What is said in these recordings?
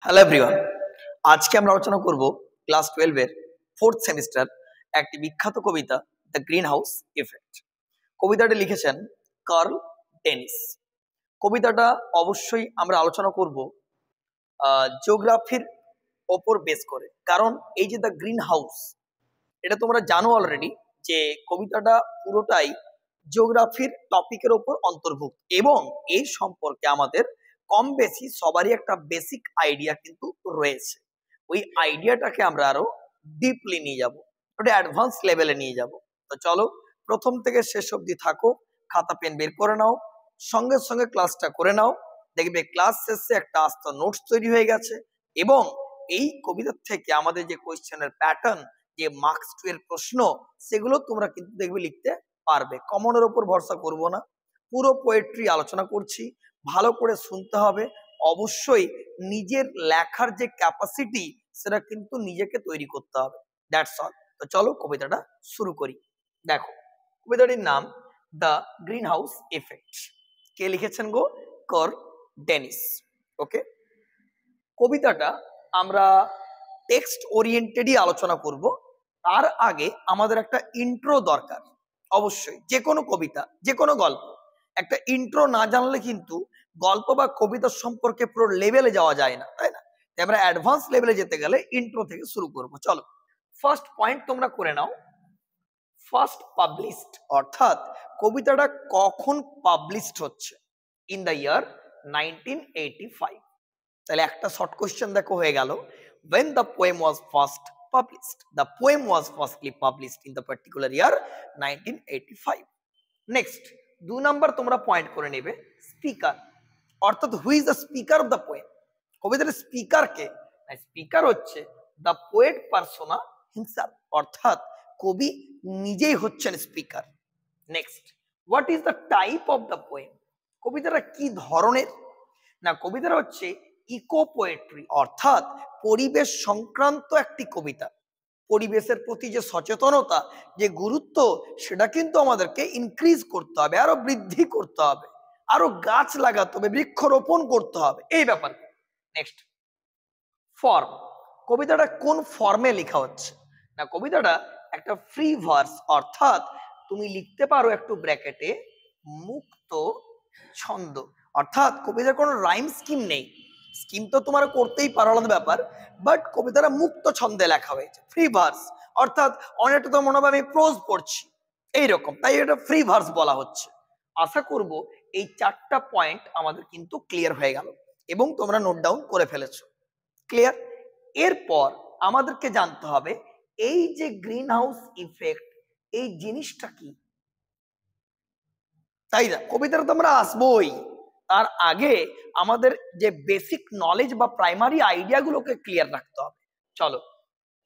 Hello everyone, আজকে আমরা আলোচনা করব ক্লাস 12 এর 4th সেমিস্টার একটি বিখ্যাত কবিতা দ্য গ্রিন হাউস ইফেক্ট। কবিতাটি লিখেছেন কার্ল ডেনিস। কবিতাটা অবশ্যই আমরা আলোচনা করব জিওগ্রাফির ওপর বেস করে, কারণ এই যে দ্য গ্রিন হাউস, এটা তোমরা জানো অলরেডি যে কবিতাটা পুরোটাই জিওগ্রাফির টপিকের ওপর অন্তর্ভুক্ত এবং এই সম্পর্কে আমাদের কম বেশি সবারই একটা বেসিক আইডিয়া কিন্তু রয়েছে। ওই আইডিয়াটাকে আমরা আরো ডিপলি নিয়ে যাব, ওটা অ্যাডভান্স লেভেলে নিয়ে যাব। তো চলো প্রথম থেকে শেষ অবধি থাকো, খাতা পেন বের করে নাও, সঙ্গে সঙ্গে ক্লাসটা করে নাও। দেখবে ক্লাস শেষে একটা আস্ত নোটস তৈরি হয়ে গেছে এবং এই কবিতার থেকে আমাদের যে কোয়েশ্চেনের প্যাটার্ন, যে মার্কস 2 এর প্রশ্ন, সেগুলো তোমরা কিন্তু দেখবে লিখতে পারবে। কমনের উপর ভরসা করব না, পুরো পোয়েট্রি আলোচনা করছি, ভালো করে শুনতে হবে। অবশ্যই নিজের লেখার যে ক্যাপাসিটি, সেটা কিন্তু নিজেকে তৈরি করতে হবে। That's all. তো চলো কবিতাটা শুরু করি। দেখো, কবিতাটির নাম দ্য গ্রিন হাউস ইফেক্ট। কে লিখেছেন গো? Curl Dennis. ওকে, কবিতাটা আমরা টেক্সট ওরিয়েন্টেডই আলোচনা করব। তার আগে আমাদের একটা ইন্ট্রো দরকার। অবশ্যই যে কোনো কবিতা, যে কোনো গল্প, একটা ইন্ট্রো না জানলে কিন্তু গল্প বা কবিতার সম্পর্কে পুরো লেভেলে যাওয়া যায় না, তাই না? তাই আমরা অ্যাডভান্স লেভেলে যেতে গেলে ইন্ট্রো থেকে শুরু করব। চলো, ফার্স্ট পয়েন্ট তোমরা করে নাও, ফার্স্ট পাবলিশড, অর্থাৎ কবিতাটা কখন পাবলিশড হচ্ছে। In the year 1985। তাহলে একটা শর্ট কোশ্চেন দেখো হয়ে গেল। when the poem was first published, the poem was firstly published in the particular year 1985. Next, 2 number তোমরা পয়েন্ট করে নেবে স্পিকার, অর্থাৎ who is the speaker of the poem. কবিতার স্পিকার কে? স্পিকার হচ্ছে দ্য পোয়েট পারসোনা হিমসেলফ, অর্থাৎ কবি নিজেই হচ্ছেন speaker. Next, what is the type of the poem? কবিতাটা কি ধরনের? না, কবিতাটা হচ্ছে ইকো পোয়েট্রি, অর্থাৎ পরিবেশ সংক্রান্ত একটি কবিতা। পরিবেশের প্রতি যে সচেতনতা, যে গুরুত্ব, সেটা কিন্তু আমাদেরকে ইনক্রিজ করতে হবে, আরো বৃদ্ধি করতে হবে, আরো গাছ লাগাতে হবে, বৃক্ষরোপণ করতে হবে, এই ব্যাপার। Next, form. কবিতাটা কোন ফর্মে লেখা হচ্ছে? না, কবিতাটা একটা ফ্রি ভার্স, অর্থাৎ তুমি লিখতে পারো একটু ব্র্যাকেটে মুক্ত ছন্দ, অর্থাৎ কবিতার কোনো রাইম স্কিম নেই। স্কিম তো তোমার করতেই পারো, আলাদা ব্যাপার, বাট কবিতাটা মুক্ত ছন্দে লেখা হয়েছে, ফ্রি ভার্স। অর্থাৎ অনেকটা তো মনে হবে আমি প্রোজ পড়ছি, এইরকম, তাই এটা ফ্রি ভার্স বলা হচ্ছে। আশা করব এই 4টা পয়েন্ট আমাদের কিন্তু ক্লিয়ার হয়ে গেল এবং তোমরা নোট ডাউন করে ফেলেছো। ক্লিয়ার? এরপর আমাদেরকে জানতে হবে এই যে গ্রিন হাউস ইফেক্ট, এই জিনিসটা কি, তাই না? কবিতাটা তো আমরা আসবোই, তার আগে আমাদের যে বেসিক নলেজ বা প্রাইমারি আইডিয়া গুলোকে ক্লিয়ার রাখতে হবে। চলো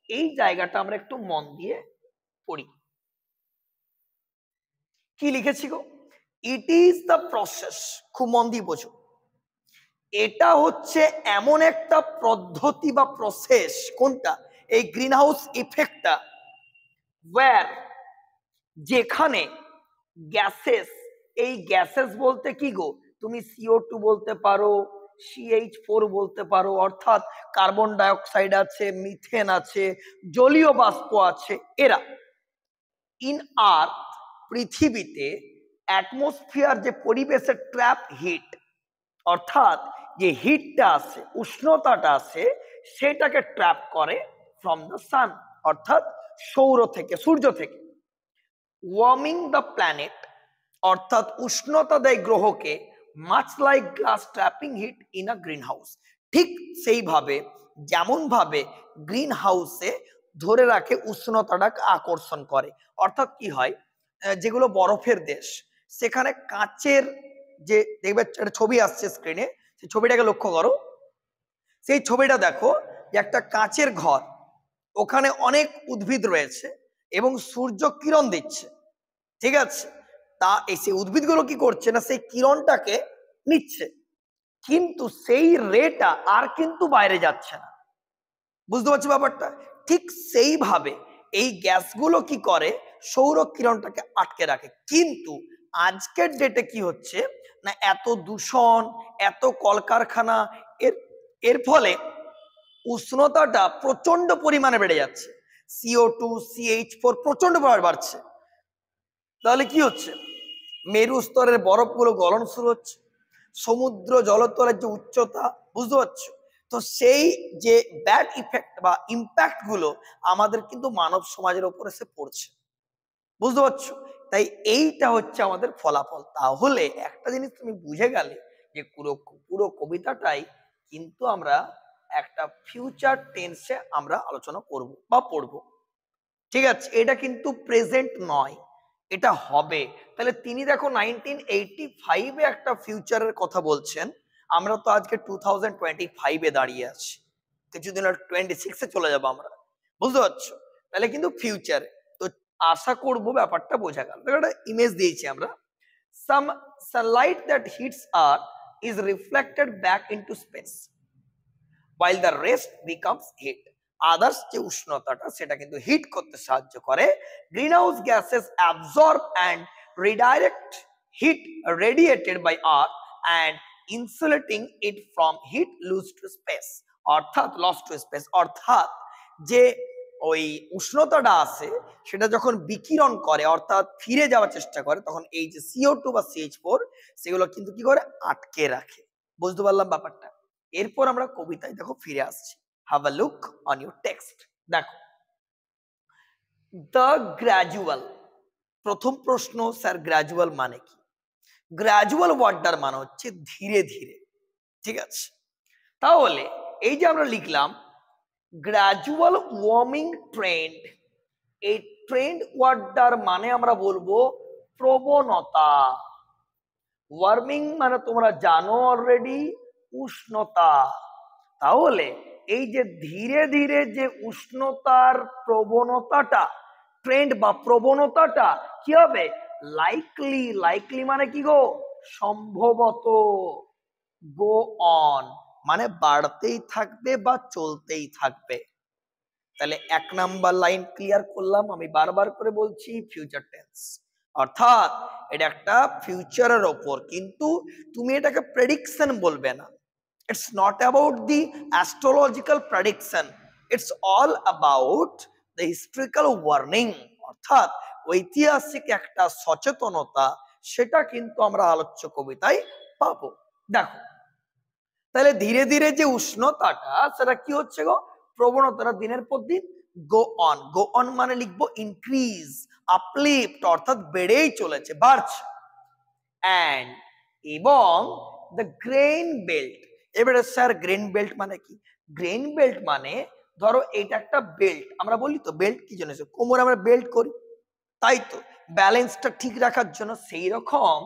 এই জায়গাটা আমরা একটু মন দিয়ে পড়ি। কি লিখেছি গো? It is the process. খুব মন দিয়ে বোঝো, এটা হচ্ছে এমন একটা পদ্ধতি বা প্রসেস। কোনটা? এই গ্রিন হাউস ইফেক্টটা। ওয়্যার, যেখানে গ্যাসেস, এই গ্যাসেস বলতে কি গো? তুমি CO2 বলতে পারো, CH4 বলতে পারো, অর্থাৎ কার্বন ডাইঅক্সাইড আছে, মিথেন আছে, জলীয় বাষ্প আছে। এরা ইন আর্থ, পৃথিবীতে, অ্যাটমসফিয়ার, যে পরিবেশের ট্র্যাপ হিট, অর্থাৎ যে হিটটা আছে, উষ্ণতাটা আছে, সেটাকে ট্র্যাপ করে ফ্রম দ্য সান, অর্থাৎ সৌর থেকে, সূর্য থেকে। ওয়ার্মিং দ্য প্ল্যানেট, অর্থাৎ উষ্ণতা দেয় গ্রহকে, much like glass trapping heat in a greenhouse. ঠিক সেইভাবে, যেমন ভাবে গ্রিন হাউসে ধরে রাখে উষ্ণতাটাকে আকর্ষণ করে। অর্থাৎ কি হয়, যেগুলো বরফের দেশ, সেখানে কাঁচের যে, দেখবে একটা ছবি আসছে স্ক্রিনে, সেই ছবিটাকে লক্ষ্য করো। সেই ছবিটা দেখো যে একটা কাঁচের ঘর, ওখানে অনেক উদ্ভিদ রয়েছে এবং সূর্য কিরণ দিচ্ছে, ঠিক আছে? তা সেই উদ্ভিদগুলো কি করছে না, সেই কিরণটাকে নিচ্ছে, কিন্তু সেই রেটা আর কিন্তু বাইরে যাচ্ছে না। বুঝতে পারছো ব্যাপারটা? ঠিক সেইভাবে এই গ্যাসগুলো কি করে, সৌর কিরণটাকে আটকে রাখে। কিন্তু আজকের ডেটে কি হচ্ছে না, এত দূষণ, এত কলকারখানা, এর ফলে উষ্ণতাটা প্রচন্ড পরিমাণে বেড়ে যাচ্ছে, CO2 CH4 প্রচন্ড পরিমাণে বাড়ছে, তাহলে কি হচ্ছে, মেরু স্তরের বরফগুলো গলন শুরু হচ্ছে, সমুদ্র জলতলের যে উচ্চতা, বুঝতে পারছো, তো সেই যে ব্যাড ইফেক্ট বা ইম্প্যাক্ট গুলো আমাদের কিন্তু মানব সমাজের উপর এসে পড়ছে, বুঝতে পারছো। তাই এইটা হচ্ছে আমাদের ফলাফল। তাহলে একটা জিনিস তুমি বুঝে গেলে যে পুরো পুরো কবিতাটাই কিন্তু আমরা একটা ফিউচার টেন্সে আমরা আলোচনা করব বা পড়ব, ঠিক আছে, এটা কিন্তু প্রেজেন্ট নয়, এটা হবে। তাহলে তিনি দেখো 1985-এ একটা ফিউচারের কথা বলছেন, আমরা তো আজকে 2025-এ দাঁড়িয়ে আছি, কিছুদিন 26-এ চলে যাবো আমরা, বুঝতে পারছো। তাহলে কিন্তু ফিউচারে, তো আশা করব ব্যাপারটা বোঝা গেল। একটা ইমেজ দিয়েছি আমরা, some sunlight that hits earth is reflected back into space while the rest becomes heat. Others যে উষ্ণতাটা সেটা কিন্তু হিট করতে সাহায্য করে, greenhouse gases absorb and redirect heat radiated by earth and insulating it from heat loss to space, অর্থাৎ loss to space, অর্থাৎ যে ওই উষ্ণতাটা আছে সেটা যখন বিকিরণ করে অর্থাৎ ফিরে যাওয়ার চেষ্টা করে, তখন এই যে CO2 বা CH4 সেগুলো কিন্তু কি করে আটকে রাখে, বুঝতে পারলাম ব্যাপারটা। এরপর আমরা কবিতায় দেখো ফিরে আসছি, have a look on your text. দেখো দ্য গ্র্যাজুয়াল, প্রথম প্রশ্ন, স্যার গ্র্যাজুয়াল মানে কি? গ্র্যাজুয়াল ওয়ার্ডটার মানে হচ্ছে ধীরে ধীরে, ঠিক আছে। তাহলে এই যে আমরা লিখলাম গ্র্যাজুয়াল ওয়ার্মিং ট্রেন্ড, এই ট্রেন্ড ওয়ার্ডটার মানে আমরা বলবো প্রবণতা, ওয়ার্মিং মানে তোমরা জানো অলরেডি উষ্ণতা, তাহলে এই যে ধীরে ধীরে যে উষ্ণতার প্রবণতাটা, ট্রেন্ড বা প্রবণতাটা কি হবে, লাইকলি, লাইকলি মানে কি গো, সম্ভবত, গো অন মানে বাড়তেই থাকবে বা চলতেই থাকবে। তাহলে 1 নাম্বার লাইন ক্লিয়ার করলাম, আমি বারবার করে বলছি ফিউচার টেন্স, অর্থাৎ এটা একটা ফিউচারের ওপর, কিন্তু তুমি এটাকে প্রেডিকশন বলবে না, it's not about the astrological prediction, it's all about the historical warning, অর্থাৎ ঐতিহাসিক একটা সচেতনতা, সেটা কিন্তু আমরা আলোচ্য কবিতায় পাবো। দেখো তাহলে ধীরে ধীরে যে উষ্ণতাটা সেটা কি হচ্ছে গো, প্রবণতাটা দিনের পর দিন গো অন, গো অন মানে লিখবো ইনক্রিজ, আপলিফট অর্থাৎ বেড়েই চলেছে, বাড়ছে, অ্যান্ড এবং দ্য গ্রেন বেল্ট। এবারে স্যার গ্রেন বেল্ট মানে কি? গ্রেন বেল্ট মানে ধরো এটা একটা বেল্ট, আমরা বলি তো বেল্ট কি জন্য, কোমরে আমরা বেল্ট করি, তাই তো ব্যালেন্সটা ঠিক রাখার জন্য, সেই রকম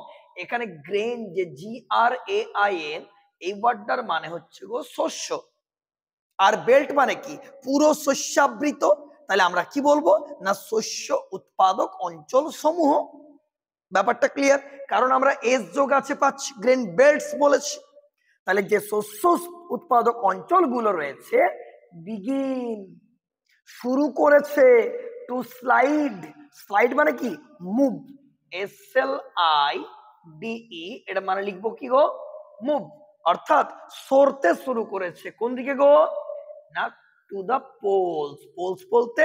এখানে গ্রেন যে GRAIN এই ওয়ার্ডটার মানে হচ্ছে গো শস্য, আর বেল্ট মানে কি, পুরো শস্যাবৃত, তাহলে আমরা কি বলবো না শস্য উৎপাদক অঞ্চল সমূহ, ব্যাপারটা ক্লিয়ার, কারণ আমরা এস যোগ আছে পাচ্ছি, গ্রেন বেল্টস বলেছি, তাহলে যে শস্য উৎপাদক অঞ্চলগুলো রয়েছে বিগিন শুরু করেছে, টু স্লাইড, স্লাইড মানে কি মুভ, SLIDE, এটা মানে লিখবো কি গো, মুভ, অর্থাৎ সরতে শুরু করেছে, কোন দিকে গো না, টু দা পোলস, পোলস বলতে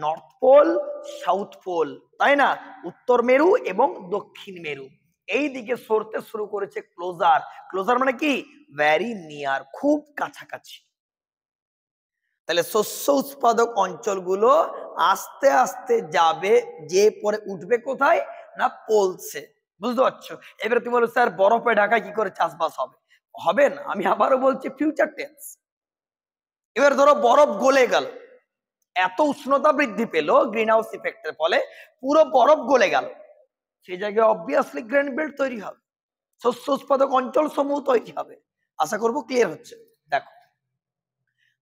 নর্থ পোল সাউথ পোল, তাই না, উত্তর মেরু এবং দক্ষিণ মেরু, এই দিকে সরতে শুরু করেছে, ক্লোজার, ক্লোজার মানে কি ভেরি নিয়ার, খুব কাছাকাছি। তাহলে শস্য উৎপাদক অঞ্চলগুলো আস্তে আস্তে যাবে, যে পরে উঠবে কোথায় না পোলসে, বুঝতে পারছো। এবারে তুমি বলো স্যার বরফে ঢাকায় কি করে চাষবাস হবে, হবে না, আমি আবারও বলছি ফিউচার টেন্স। এবার ধরো বরফ গলে গেল, এত উষ্ণতা বৃদ্ধি পেল গ্রিন হাউস ইফেক্টের ফলে, পুরো বরফ গলে গেল, সেই জায়গায় অবভিয়াসলি গ্রেন বেল্ট তৈরি হবে, শস্য উৎপাদক অঞ্চল সমূহ তৈরি হবে। আশা করব ক্লিয়ার হচ্ছে। দেখো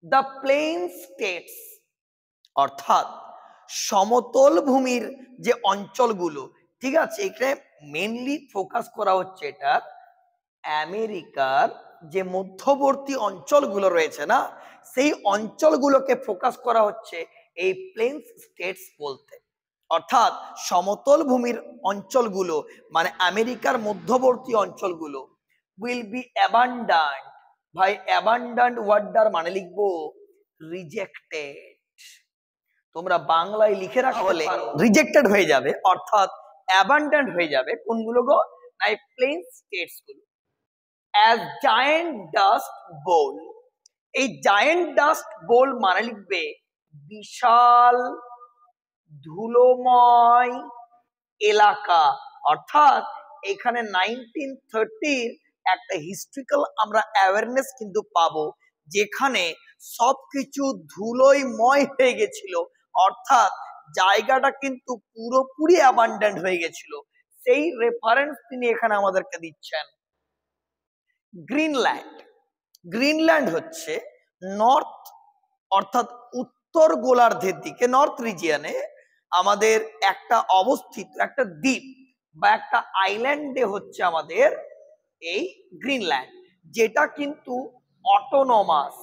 দ্য প্লেন স্টেটস, অর্থাৎ সমতল ভূমির যে অঞ্চলগুলো, ঠিক আছে, এখানে মেনলি ফোকাস করা হচ্ছে এটা আমেরিকার যে মধ্যবর্তী অঞ্চলগুলো রয়েছে না, সেই অঞ্চলগুলোকে ফোকাস করা হচ্ছে এই প্লেনস স্টেটস বলতে, অর্থাৎ সমতল ভূমির অঞ্চলগুলো মানে আমেরিকার মধ্যবর্তী অঞ্চলগুলো উইল বি অ্যাবান্ডান্ট, ভাই অ্যাবান্ডান্ট ওয়ার্ডটার মানে লিখবো রিজেক্টেড। তোমরা বাংলায় লিখে রাখতে পারো রিজেক্টেড হয়ে যাবে, অর্থাৎ অ্যাবান্ডন্ড হয়ে যাবে কোনগুলো গো, না এই প্লেন স্টেটস গুলো। অ্যাজ জায়েন্ট ডাস্ট বোল, এই জায়েন্ট ডাস্ট বোল মানে লিখবে বিশাল ধুলোময় এলাকা। অর্থাৎ এখানে 1930 একটা হিস্ট্রিক্যাল আমরা অ্যাওয়ারনেস কিন্তু পাবো, যেখানে সবকিছু ধুলোময় হয়ে গেছিল, অর্থাৎ জায়গাটা কিন্তু পুরোপুরি অ্যাবান্ডেন্ট হয়ে গেছিল। সেই রেফারেন্স তিনি এখানে আমাদেরকে দিচ্ছেন। গ্রিনল্যান্ড, গ্রিনল্যান্ড হচ্ছে নর্থ অর্থাৎ উত্তর গোলার্ধের দিকে, নর্থ রিজিয়নে আমাদের একটা অবস্থিত একটা দ্বীপ বা একটা আইল্যান্ডে হচ্ছে আমাদের এই গ্রিনল্যান্ড, যেটা কিন্তু অটোনমাস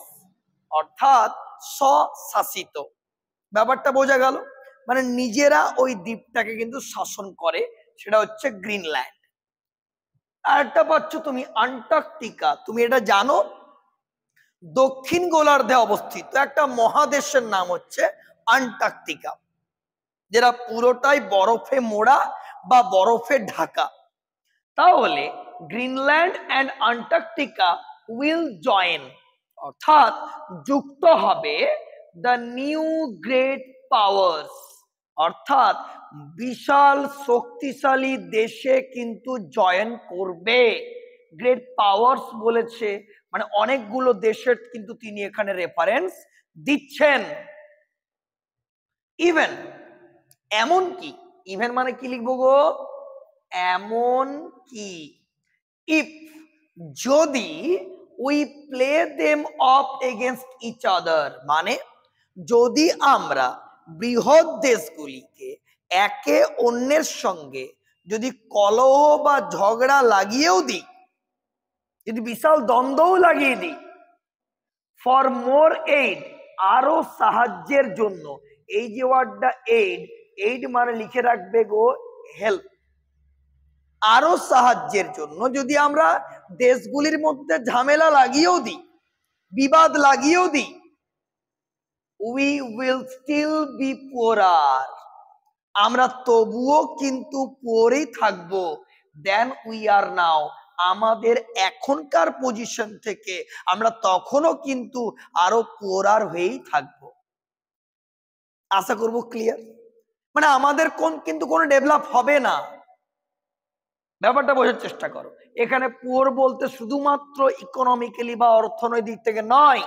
অর্থাৎ স্বশাসিত। ব্যাপারটা বোঝা গেল, মানে নিজেরা ওই দ্বীপটাকে কিন্তু শাসন করে, সেটা হচ্ছে গ্রিনল্যান্ড। আর একটা পাচ্ছ তুমি আন্টার্কটিকা। তুমি এটা জানো দক্ষিণ গোলার্ধে অবস্থিত একটা মহাদেশের নাম হচ্ছে আন্টার্কটিকা, যেটা পুরোটাই বরফে মোড়া বা বরফে ঢাকা। তাহলে Greenland and Antarctica will join, অর্থাৎ যুক্ত হবে দ্য নিউ গ্রেট পাওয়ার্স, অর্থাৎ বিশাল শক্তিশালী দেশে কিন্তু জয়েন করবে। গ্রেট পাওয়ার্স বলেছে মানে অনেকগুলো দেশের কিন্তু তিনি এখানে রেফারেন্স দিচ্ছেন। ইভেন, এমন কি, ইভেন মানে কি লিখবো গো, এমন কি, ইফ যদি we play them off against each other, মানে যদি আমরা বৃহৎ দেশগুলিকে একে অন্যের সঙ্গে যদি কলহ বা ঝগড়া লাগিয়েও দিই, যদি বিশাল দ্বন্দ্বও লাগিয়ে দিই, ফর মোর এইড, আরো সাহায্যের জন্য। এই যে ওয়ার্ডটা এইড, এইড মানে লিখে রাখবে গো হেল্প, আরো সাহায্যের জন্য যদি আমরা দেশগুলির মধ্যে ঝামেলা লাগিয়েও দিই, বিবাদ লাগিয়েও দিই, we will still be poor, আমরা তবুও কিন্তু পুয়ারই থাকবো দেন উই আর নাও, আমাদের এখনকার পজিশন থেকে আমরা তখনও কিন্তু আরো পুয়ার হয়েই থাকবো। আশা করব ক্লিয়ার, মানে আমাদের কিন্তু কোনো ডেভেলপ হবে না। ব্যাপারটা বোঝার চেষ্টা করো, এখানে পুয়ার বলতে শুধুমাত্র ইকোনমিক্যালি বা অর্থনৈতিক থেকে নয়,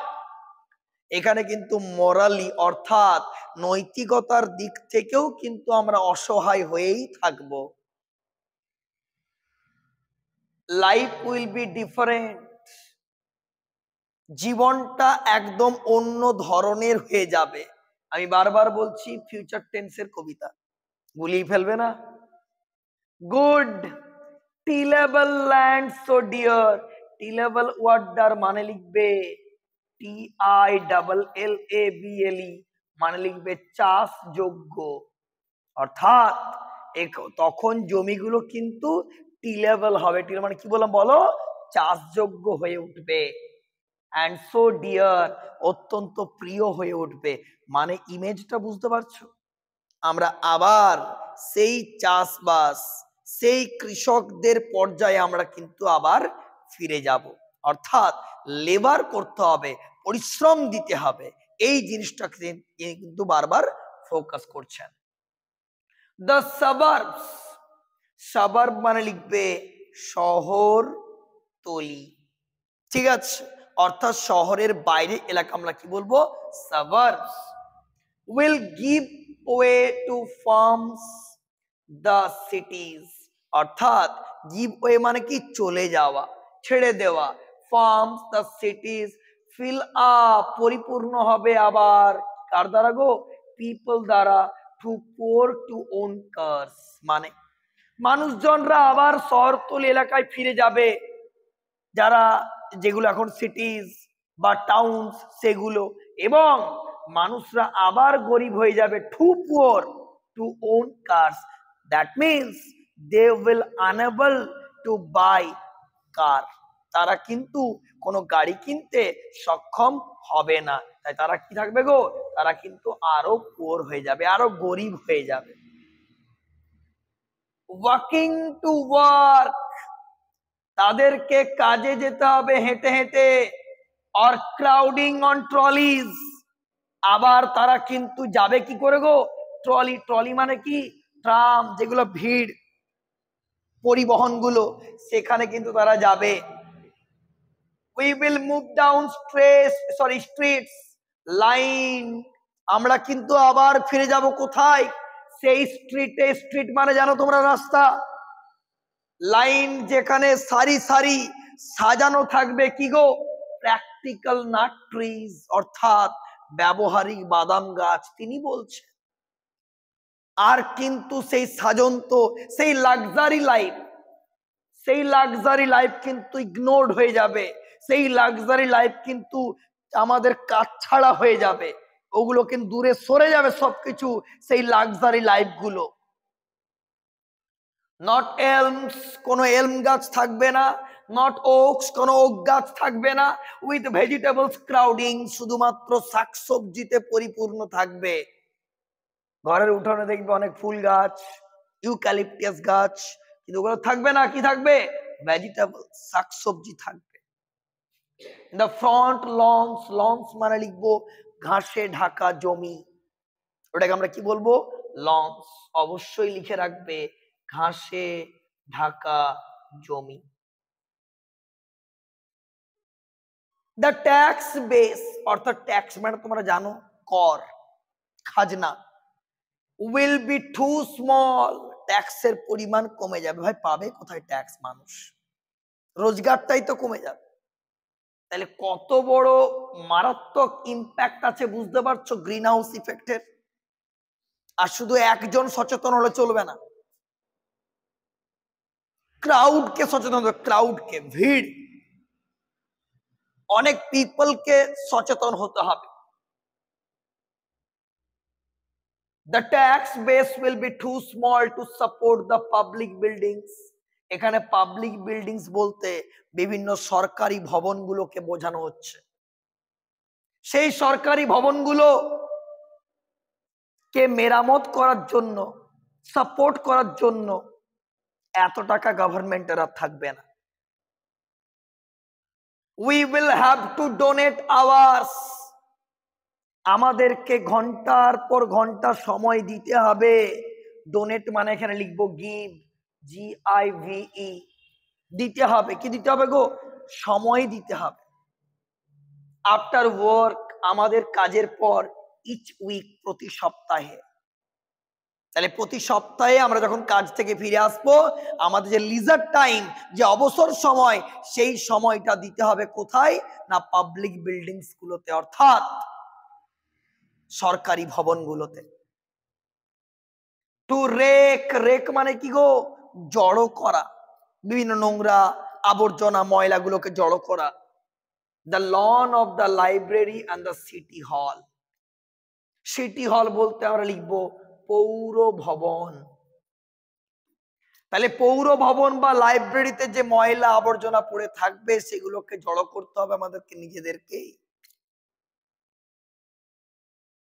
এখানে কিন্তু মোরালি অর্থাৎ নৈতিকতার দিক থেকেও কিন্তু আমরা অসহায় হয়েই থাকব। লাইফ উইল বি ডিফারেন্ট, জীবনটা একদম অন্য ধরনের হয়ে যাবে। আমি বারবার বলছি ফিউচার টেন্সের কবিতা, গুলিয়ে ফেলবে না। গুড টিলেবল ল্যান্ড সো ডিয়ার, টিলেবল ওয়ার্ডটার মানে লিখবে TILLABLE, মানে লিখবে চাষযোগ্য। অর্থাৎ তখন জমিগুলো কিন্তু টিলেবল হবে, টিলেবল মানে কি বললাম বলো, চাষযোগ্য হয়ে উঠবে। অ্যান্ড সো ডিয়ার, অত্যন্ত প্রিয় হয়ে উঠবে। মানে ইমেজটা বুঝতে পারছো, আমরা আবার সেই চাষবাস, সেই কৃষকদের পর্যায়ে আমরা কিন্তু আবার ফিরে যাব, অর্থাৎ লেবার করতে হবে, পরিশ্রম দিতে হবে, এই জিনিসটা কিন্তু বারবার ফোকাস করছেন। দ্য সাবার্বস, সাবার্ব মানে লিখবে শহর তলি, ঠিক আছে, অর্থাৎ শহরের বাইরে এলাকা আমরা কি বলবো, suburbs. Will give way to farms the cities, অর্থাৎ গিভ ওয়ে মানে কি চলে যাওয়া, ছেড়ে দেওয়া, farms the cities fill up পরিপূর্ণ হবে আবার কার দ্বারা গো, পিপল দ্বারা, too poor to own cars, মানে মানুষজনরা আবার শহরতলি এলাকায় ফিরে যাবে, যারা যেগুলো এখন সিটিজ বা টাউনস সেগুলো, এবং মানুষরা আবার গরিব হয়ে যাবে, too poor to own cars, that means they will unable to buy car. তারা কিন্তু কোনো গাড়ি কিনতে সক্ষম হবে না। তাই তারা কি থাকবে গো, তারা কিন্তু আরো পুয়ার হয়ে যাবে, আরো গরিব হয়ে যাবে। ওয়াকিং টু ওয়ার্ক, তাদেরকে কাজে যেতে হবে হেঁটে হেঁটে। আর ক্রাউডিং অন ট্রলিজ, আবার তারা কিন্তু যাবে কি করে গো, ট্রলি। ট্রলি মানে কি, ট্রাম, যেগুলো ভিড় পরিবহনগুলো, সেখানে কিন্তু তারা যাবে। We will move down streets line, আমরা কিন্তু আবার ফিরে যাব কোথায়, সেই স্ট্রিটে। স্ট্রিট মানে জানো তোমরা রাস্তা, লাইন যেখানে সারি সারি সাজানো থাকবে কি গো, প্র্যাকটিক্যাল নাট ট্রিজ, অর্থাৎ ব্যবহারিক বাদাম গাছ তিনি বলছেন। আর কিন্তু সেই সাজন্ত, সেই লাক্সারি লাইফ, সেই লাক্সারি লাইফ কিন্তু ইগনোরড হয়ে যাবে। সেই লাক্সারি লাইফ কিন্তু আমাদের কাছছাড়া হয়ে যাবে, ওগুলো কিন্তু দূরে সরে যাবে সবকিছু, সেই লাক্সারি লাইফ গুলো। নট এলমস, কোনো এলম গাছ থাকবে না। নট ওকস, কোনো ওক গাছ থাকবে না। উইথ ভেজিটেবলস ক্রাউডিং, শুধুমাত্র শাকসবজিতে পরিপূর্ণ থাকবে। ঘরের উঠোনে দেখবে অনেক ফুল গাছ, ইউক্যালিপটাস গাছ, কিন্তু ওগুলো থাকবে না। কি থাকবে, ভেজিটেবল, শাকসবজি থাকবে। দ্য ফ্রন্ট লনস, লনস মানে লিখবো ঘাসে ঢাকা জমি, ওটাকে আমরা কি বলবো, লনস। অবশ্যই লিখে রাখবে, ঘাসে ঢাকা জমি। দ্য ট্যাক্স বেস, অর্থাৎ ট্যাক্স মানে তোমরা জানো কর, খাজনা। উইল বি টু স্মল, ট্যাক্সের পরিমাণ কমে যাবে। ভাই পাবে কোথায় ট্যাক্স মানুষ, রোজগারটাই তো কমে যাবে। তাহলে কত বড় মারাত্মক ইম্প্যাক্ট আছে বুঝতে পারছো গ্রিন হাউস ইফেক্টের। আর শুধু একজন সচেতন হলে চলবে না, ক্রাউডকে সচেতন হবে, ক্রাউডকে, ভিড়, অনেক পিপলকে সচেতন হতে হবে। The tax base will be too small to support the public buildings. এখানে পাবলিক বিল্ডিংস বলতে বিভিন্ন সরকারি ভবনগুলোকে বোঝানো হচ্ছে। সেই সরকারি ভবনগুলো কে মেরামত করার জন্য, সাপোর্ট করার জন্য এত টাকা গভর্নমেন্টের আর থাকবে না। We will have to donate hours, আমাদেরকে ঘন্টার পর ঘন্টা সময় দিতে হবে। ডোনেট মানে এখানে লিখবো গিভ, GIVE, দিতে হবে। কি দিতে হবে গো, সময় দিতে হবে। আফটার ওয়ার্ক, আমাদের কাজের পর। ইচ উইক, প্রতি সপ্তাহে। তাহলে প্রতি সপ্তাহে আমরা যখন কাজ থেকে ফিরে আসবো, আমাদের যে লিজার টাইম, যে অবসর সময়, সেই সময়টা দিতে হবে কোথায় না, পাবলিক বিল্ডিংস গুলোতে, অর্থাৎ সরকারি ভবনগুলোতে। টু রেক, রেক মানে কি গো, জড়ো করা, বিভিন্ন নোংরা আবর্জনা ময়লাগুলোকে জড়ো করা। The lawn of the library and the city হল, সিটি হল বলতে আমরা লিখবো পৌর ভবন। তাহলে পৌর ভবন বা লাইব্রেরিতে যে ময়লা আবর্জনা পড়ে থাকবে, সেগুলোকে জড়ো করতে হবে আমাদেরকে নিজেদেরকেই।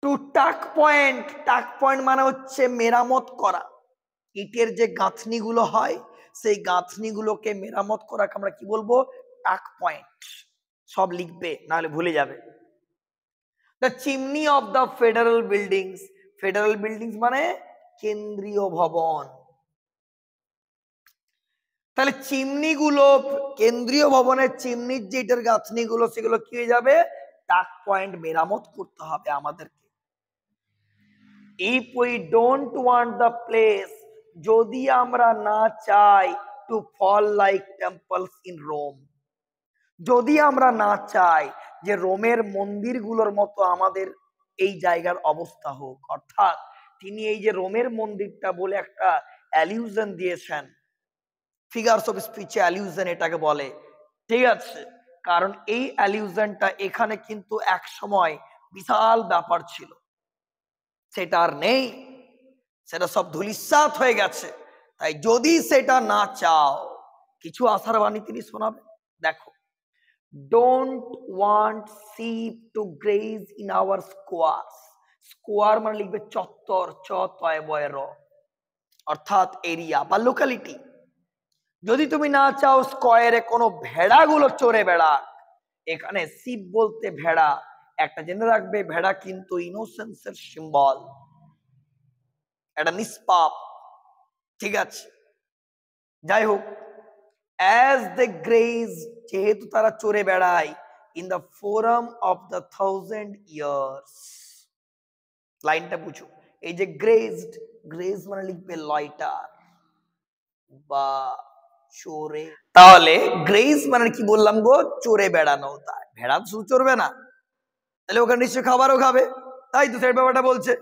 টু টাক পয়েন্ট, টাক পয়েন্ট মানে হচ্ছে মেরামত করা। ইটের যে গাঁথনি গুলো হয়, সেই গাঁথনি গুলোকে মেরামত করাকে আমরা কি বলবো, টাক পয়েন্ট। সব লিখবে, নাহলে ভুলে যাবে। The chimney of the federal buildings, federal buildings মানে কেন্দ্রীয় ভবন। তাহলে চিমনি গুলো, কেন্দ্রীয় ভবনের চিমনির যে ইটের গাঁথনি গুলো, সেগুলো কি হয়ে যাবে, টাক পয়েন্ট, মেরামত করতে হবে আমাদেরকে। If we don't want the place, যদি আমরা না চাই, to fall like temples in Rome, যদি আমরা না চাই যে রোমের মন্দিরগুলোর মতো আমাদের এই জায়গার অবস্থা হোক, অর্থাৎ তিনি এই যে রোমের মন্দিরটা বলে একটা অ্যালিউশন দিয়েছেন, ফিগারস অফ স্পিচে অ্যালিউশন এটাকে বলে, ঠিক আছে। কারণ এই অ্যালিউশনটা এখানে কিন্তু এক সময় বিশাল ব্যাপার ছিল, সেটা আর নেই, সেটা সব ধূলিসাৎ হয়ে গেছে। তাই যদি সেটা না চাও, কিছু আশার বাণী তিনি শোনাবেন। দেখো, don't want sheep to graze in our squares. Square মানে লিখবে চত্বর, চ তয় বয় র, অর্থাৎ এরিয়া বা লোকালিটি। যদি তুমি না চাও স্কোয়ারে কোনো ভেড়াগুলো চড়ে বেড়াক, এখানে শিপ বলতে ভেড়া। একটা জেনে রাখবে, ভেড়া কিন্তু ইনোসেন্সের সিম্বল, এটা নিষ্পাপ। ঠিক আছে, যাই হোক, অ্যাজ দে গ্রেজ, যেহেতু তারা চড়ে বেড়ায়, in the forum of the 1000 years. লাইনটা বুঝো, এই যে গ্রেজড, গ্রেজ মানে লিখবে লয়টার বা চড়ে। তাহলে গ্রেজ মানে কি বললাম গো, চড়ে বেড়ানো। তাই ভেড়া শুধু চড়বে না, তাহলে ওখানে নিশ্চয়ই খাবারও খাবে, তাই তো সেই ব্যাপারটা বলছে।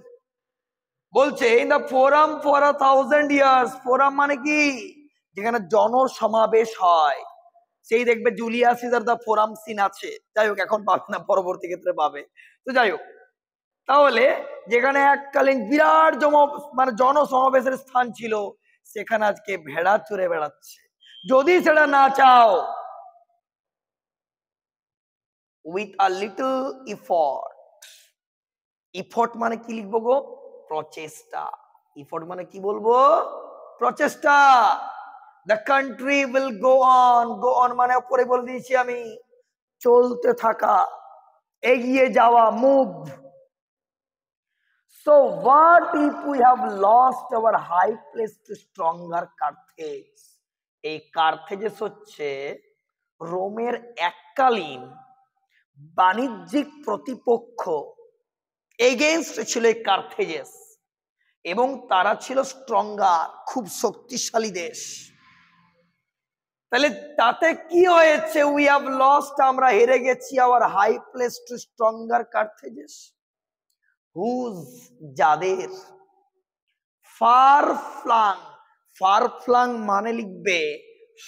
বলছে in the forum for 1000 years. Forum মানে কি, যেখানে জনসমাবেশ হয়, সেই দেখবে জুলিয়াস সিজার দা ফোরাম সিন আছে। যাই হোক, এখন পাবে না, পরবর্তী ক্ষেত্রে পাবে। তো যাই হোক, তাহলে যেখানে এককালীন বিরাট মানে জনসমাবেশের স্থান ছিল, সেখানে আজকে ভেড়া চড়ে বেড়াচ্ছে। যদি সেটা না চাও, উইথ আ লিটল ইফর্ট। ইফর্ট মানে কি লিখবো গো, প্রচেষ্টা। ইফর্ট মানে কি বলবো, প্রচেষ্টা। The country will go on. Go on মানে পরে বলে দিয়েছি আমি, চলতে থাকা, এগিয়ে যাওয়া, move. So what if we have lost our high place to stronger Carthage? এই কার্থেজেস হচ্ছে রোমের এককালীন বাণিজ্যিক প্রতিপক্ষ। এগেইনস্ট ছিল এই কার্থেজেস, এবং তারা ছিল স্ট্রঙ্গার, খুব শক্তিশালী দেশ। তাহলে তাতে কি হয়েছে, উই হ্যাভ লস্ট, আমরা হেরে গেছি, our high place to stronger Carthages. Whose, যাদের, ফার ফ্লাং, ফার ফ্লাং মানে লিখবে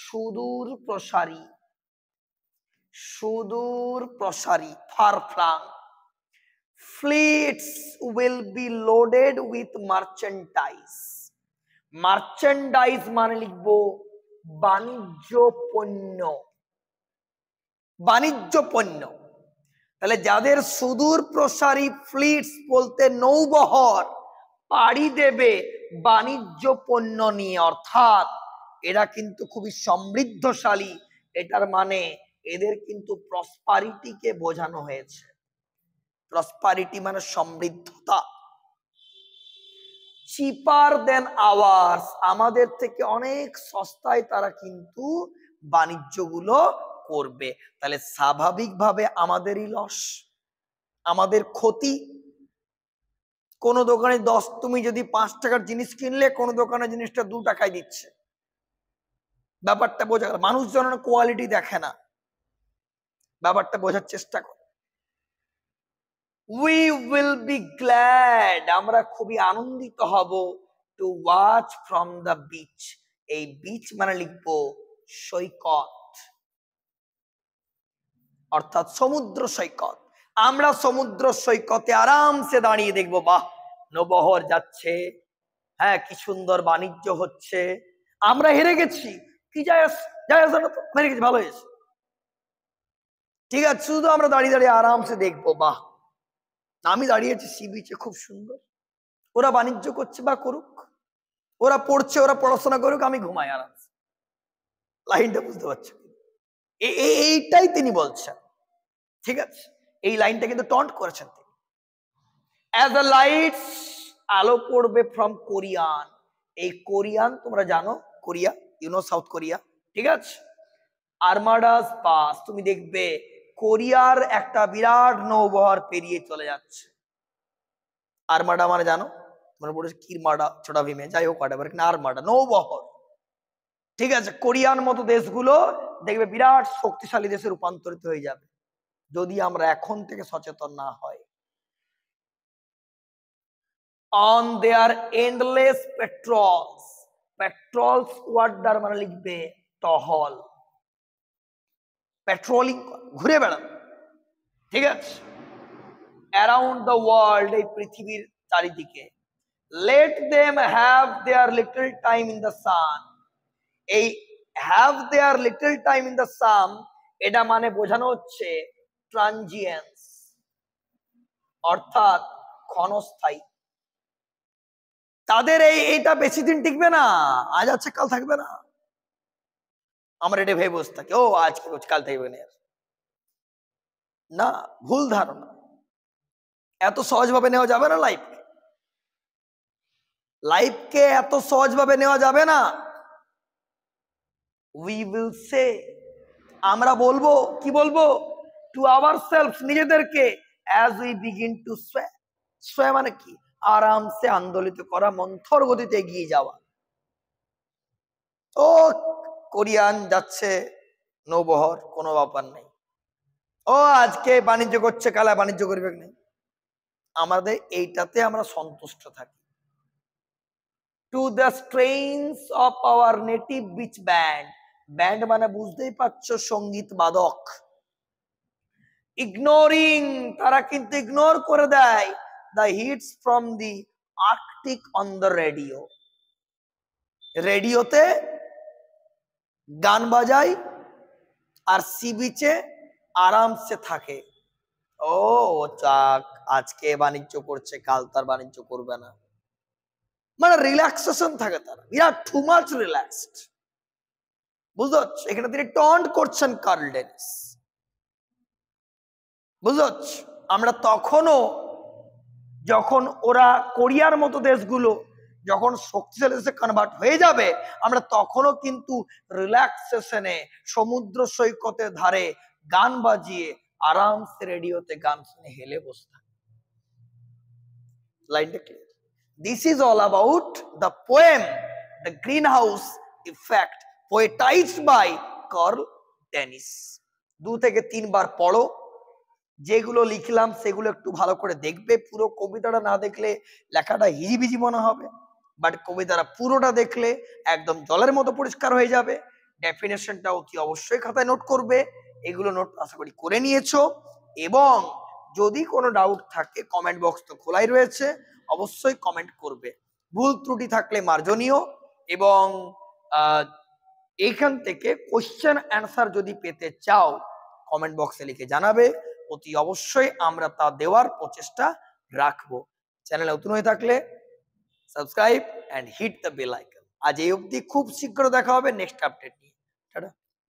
সুদূর প্রসারী, সুদূর প্রসারী, far flung. Fleets will be loaded with merchandise. Merchandise মানে লিখবো বাণিজ্য পণ্য, বাণিজ্য পণ্য। তাহলে যাদের সুদূর প্রসারী ফ্লিটস বলতে নৌবহর পাড়ি দেবে বাণিজ্য পণ্য নিয়ে, অর্থাৎ এরা কিন্তু খুবই সমৃদ্ধশালী। এটার মানে এদের কিন্তু প্রসপারিটিকে বোঝানো হয়েছে। প্রসপারিটি মানে সমৃদ্ধতা। চিপার দেন আওয়ার্স, আমাদের থেকে অনেক সস্তায় তারা কিন্তু বাণিজ্যগুলো করবে। তাহলে স্বাভাবিকভাবে আমাদেরই লস, আমাদের ক্ষতি। কোন দোকানে তুমি যদি 5 টাকার জিনিস কিনলে, কোন দোকানে জিনিসটা 2 টাকায় দিচ্ছে। ব্যাপারটা বোঝা গেল, মানুষজন কোয়ালিটি দেখে না, ব্যাপারটা বোঝার চেষ্টা কর। উই উইল বি গ্ল্যাড, আমরা খুবই আনন্দিত হব, to watch from the beach. এই বিচ মানে লিখবো সৈকত, অর্থাৎ সমুদ্র সৈকত। আমরা সমুদ্র সৈকতে আরামসে দাঁড়িয়ে দেখবো, বাহ, নৌবহর যাচ্ছে, হ্যাঁ, কি সুন্দর বাণিজ্য হচ্ছে। আমরা হেরে গেছি, কি যায় আসে না তো, হেরে গেছি, ভালো হয়েছে, ঠিক আছে, শুধু আমরা দাঁড়িয়ে দাঁড়িয়ে আরামসে দেখবো, বাহ, আমি দাঁড়িয়েছি সি বিচে, খুব সুন্দর। ওরা বাণিজ্য করছে বা করুক, ওরা পড়ছে, ওরা পড়াশোনা করুক, আমি ঘুমাই আরামসে। লাইনটা বুঝতে পারছো? এইটাই তিনি বলছেন। ঠিক আছে, এই লাইনটা কিন্তু টন্ট করেছেন তিনি। অ্যাজ দ্য লাইটস, আলো পড়বে ফ্রম কোরিয়ান। এই কোরিয়ান তোমরা জানো, কোরিয়া, ইউনো সাউথ কোরিয়া, ঠিক আছে। আর্মাডাস পাস, তুমি দেখবে কোরিয়ার একটা বিরাট নৌবহর পেরিয়ে চলে যাচ্ছে। আর্মাডা মানে জানো, তোমরা পড়েছো কিরমাডা, ছোটা ভীমে, যাই হোক, আর্মাডা নৌবহর। ঠিক আছে, কোরিয়ান মতো দেশগুলো দেখবে বিরাট শক্তিশালী দেশে রূপান্তরিত হয়ে যাবে, যদি আমরা এখন থেকে সচেতন না হয়। On their endless patrols, patrols warder মানে লিখবে টহল, পেট্রোলিং, ঘুরে বেড়ানো। ঠিক আছে, অ্যারাউন্ড দ্য ওয়ার্ল্ড, এই পৃথিবীর চারিদিকে। Let them have their little time in the sun. এই have their little time in the sun, এটা মানে বোঝানো হচ্ছে ট্রানজিয়েন্স, অর্থাৎ ক্ষণস্থায়ী। তাদের এইটা বেশি দিন টিকবে না, আজ আছে কাল থাকবে না। আমরা এটা ভেবে বসে থাকি, ও আজকে কাল থাকবে না। না, ভুল ধারণা। এত সহজভাবে নেওয়া যাবে না লাইফকে, লাইফকে এত সহজভাবে নেওয়া যাবে না। উই উইল সে, আমরা বলবো, কি বলবো? টু আওয়ারসেলফস, নিজেদেরকে, অ্যাজ উই বিগিন টু সোয়া। সোয়া মানে কি? আরামসে আন্দোলিত করা, মন্থর গতিতে এগিয়ে যাওয়া। ও কোরিয়ান যাচ্ছে নৌবহর, কোনো ব্যাপার নেই। ও আজকে বাণিজ্য করছে, কালা বাণিজ্য করবে না। আমাদের এইটাতে আমরা সন্তুষ্ট থাকি। To the strains of our native beach band, band মানে বুঝতেই পারছো, সঙ্গীত বাদক। ইগনোরিং, তারা কিন্তু ইগনোর করে দেয় the hits from the Arctic on the radio. রেডিওতে গান বাজায় আর সি বিচে আরামসে থাকে। ও চাক, আজকে বাণিজ্য করছে, কাল তার বাণিজ্য করবে না, মানে রিল্যাক্সেশন থাকে তারা, বিরাট টু মাচ রিল্যাক্সড। বুঝতে পারছো? এখানে তিনি টন্ট করছেন কার্ল ডেনিস। বুঝতে পারছো? আমরা তখনও, যখন ওরা কোরিয়ার মতো দেশগুলো যখন শক্তিশালী দেশে কনভার্ট হয়ে যাবে, আমরা তখনও কিন্তু রিল্যাক্সেশনে সমুদ্র সৈকতের ধারে গান বাজিয়ে আরামসে রেডিওতে গান শুনে হেলে বসে থাকি। লাইনটা clear? This is all about the poem the greenhouse effect, poetized by Carl Dennis. 2 থেকে 3 বার পড়ো, যেগুলো লিখলাম সেগুলো একটু ভালো করে দেখবে। পুরো কবিতাটা না দেখলে লেখাটা হিজিবিজি মনে হবে, বাট কবিতাটা পুরোটা দেখলে একদম জলের মতো পরিষ্কার হয়ে যাবে। ডেফিনেশনটা অতি অবশ্যই খাতায় নোট করবে, এগুলো নোট আশা করি করে নিয়েছো। এবং যদি কোনো ডাউট থাকে, কমেন্ট বক্স তো খোলাই রয়েছে, অবশ্যই কমেন্ট করবে। ভুল ত্রুটি থাকলে মার্জনীয়। এবং এইখান থেকে কোশ্চেন অ্যান্সার যদি পেতে চাও, কমেন্ট বক্সে লিখে জানাবে, অতি অবশ্যই আমরা তা দেওয়ার প্রচেষ্টা রাখবো। চ্যানেলে নতুন হয়ে থাকলে subscribe and hit the bell icon. আজ এই অবধি, খুব শীঘ্র দেখা হবে নেক্সট আপডেট নিয়ে।